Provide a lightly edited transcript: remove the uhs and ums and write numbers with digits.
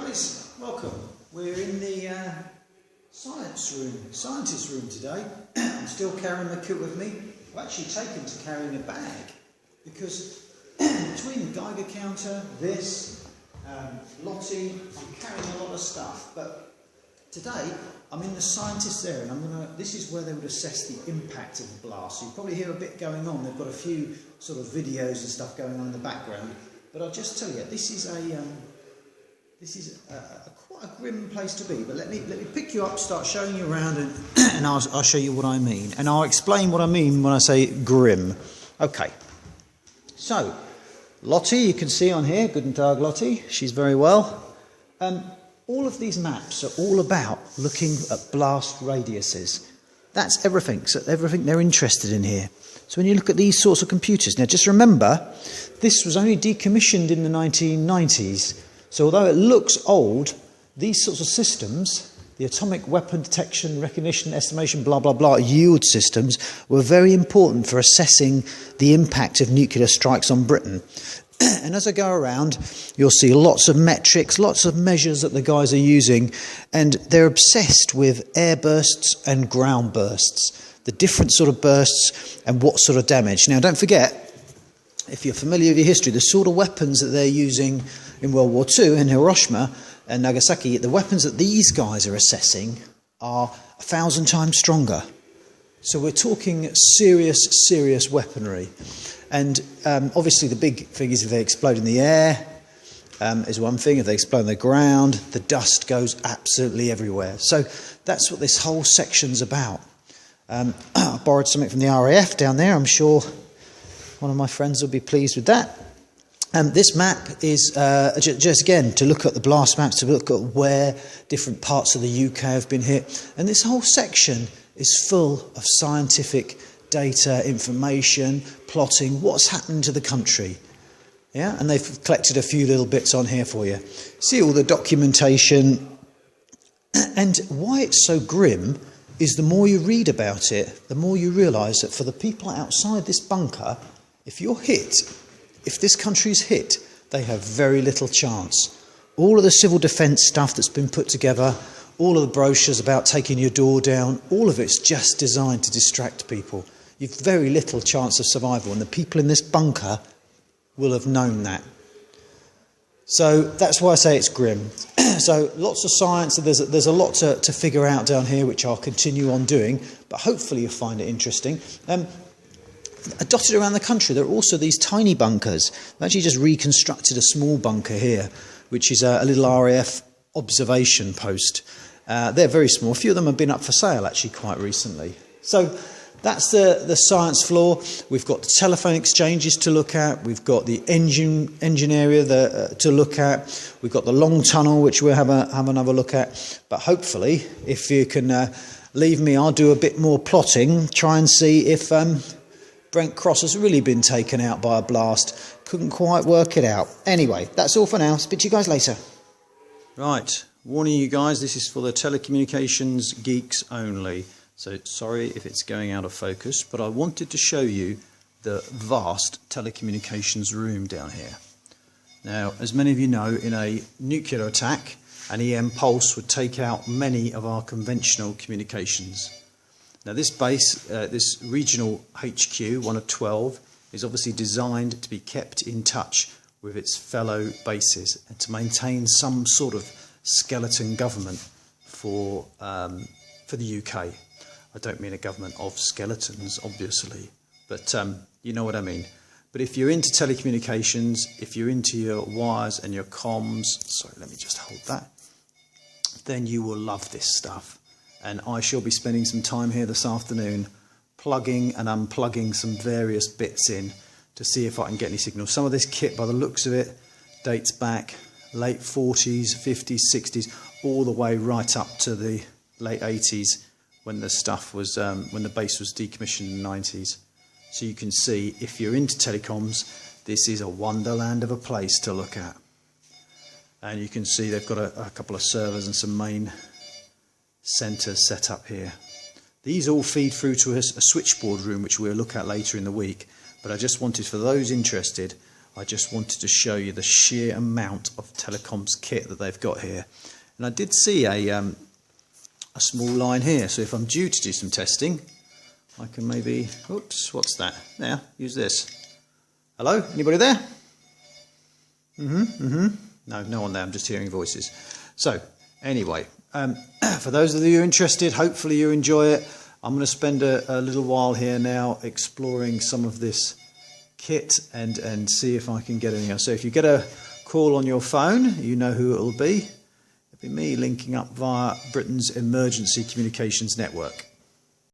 guys, welcome. We're in the scientist room today. I'm still carrying the kit with me. I've actually taken to carrying a bag because between the Geiger counter, this, Lottie, I'm carrying a lot of stuff. But today I'm in the scientist area, and this is where they would assess the impact of the blast. So you probably hear a bit going on. They've got a few sort of videos and stuff going on in the background. But I'll just tell you, this is quite a grim place to be. But let me pick you up, start showing you around, and I'll show you what I mean, and I'll explain what I mean when I say grim. Okay. So, Lottie, you can see on here. Guten Tag, Lottie. She's very well. All of these maps are all about looking at blast radiuses. That's everything. So everything they're interested in here. So when you look at these sorts of computers, now just remember, this was only decommissioned in the 1990s. So although it looks old, these sorts of systems, the atomic weapon detection, recognition, estimation, blah, blah, blah, yield systems, were very important for assessing the impact of nuclear strikes on Britain. And as I go around, you'll see lots of metrics, lots of measures that the guys are using, and they're obsessed with air bursts and ground bursts, the different sort of bursts and what sort of damage. Now, don't forget, if you're familiar with your history, the sort of weapons that they're using in World War II in Hiroshima and Nagasaki, the weapons that these guys are assessing are 1,000 times stronger. So we're talking serious weaponry. And obviously the big thing is if they explode in the air, is one thing. If they explode on the ground, the dust goes absolutely everywhere. So that's what this whole section's about. I borrowed something from the RAF down there. I'm sure one of my friends will be pleased with that. This map is just again to look at the blast maps, to look at where different parts of the UK have been hit. And this whole section is full of scientific data, information, plotting, what's happened to the country. Yeah, and they've collected a few little bits on here for you. See all the documentation. And why it's so grim is the more you read about it, the more you realise that for the people outside this bunker, if you're hit, if this country's hit, they have very little chance. All of the civil defence stuff that's been put together, all of the brochures about taking your door down, all of it's just designed to distract people. You've very little chance of survival, and the people in this bunker will have known that. So that's why I say it's grim. So lots of science, there's a lot to figure out down here, which I'll continue on doing, but hopefully you'll find it interesting. Dotted around the country, there are also these tiny bunkers. I've actually just reconstructed a small bunker here, which is a little RAF observation post. They're very small. A few of them have been up for sale, actually, quite recently. So that's the science floor. We've got the telephone exchanges to look at. We've got the engine area to look at. We've got the long tunnel, which we'll have another look at. But hopefully, if you can leave me, I'll do a bit more plotting, try and see if Brent Cross has really been taken out by a blast. Couldn't quite work it out. Anyway, that's all for now. Speak to you guys later. Right, warning you guys, this is for the telecommunications geeks only. So sorry if it's going out of focus, but I wanted to show you the vast telecommunications room down here. Now, as many of you know, in a nuclear attack, an EM pulse would take out many of our conventional communications. Now this base, this regional HQ, one of 12, is obviously designed to be kept in touch with its fellow bases and to maintain some sort of skeleton government for the UK. I don't mean a government of skeletons, obviously, but you know what I mean. But if you're into telecommunications, if you're into your wires and your comms, sorry, let me just hold that, then you will love this stuff. And I shall be spending some time here this afternoon plugging and unplugging some various bits in to see if I can get any signals. Some of this kit, by the looks of it, dates back late 40s, 50s, 60s, all the way right up to the late 80s when the stuff was, when the base was decommissioned in the 90s. So you can see, if you're into telecoms, this is a wonderland of a place to look at. And you can see they've got a couple of servers and some main centres set up here. These all feed through to a switchboard room, which we'll look at later in the week. But I just wanted, for those interested, I just wanted to show you the sheer amount of telecoms kit that they've got here. And I did see a small line here, so if I'm due to do some testing, I can maybe, oops, what's that? There, use this. Hello, anybody there? No, no one there, I'm just hearing voices. So, anyway, for those of you who are interested, hopefully you enjoy it. I'm going to spend a little while here now exploring some of this kit and see if I can get anything else. So if you get a call on your phone, you know who it will be. It'll be me linking up via Britain's Emergency Communications Network.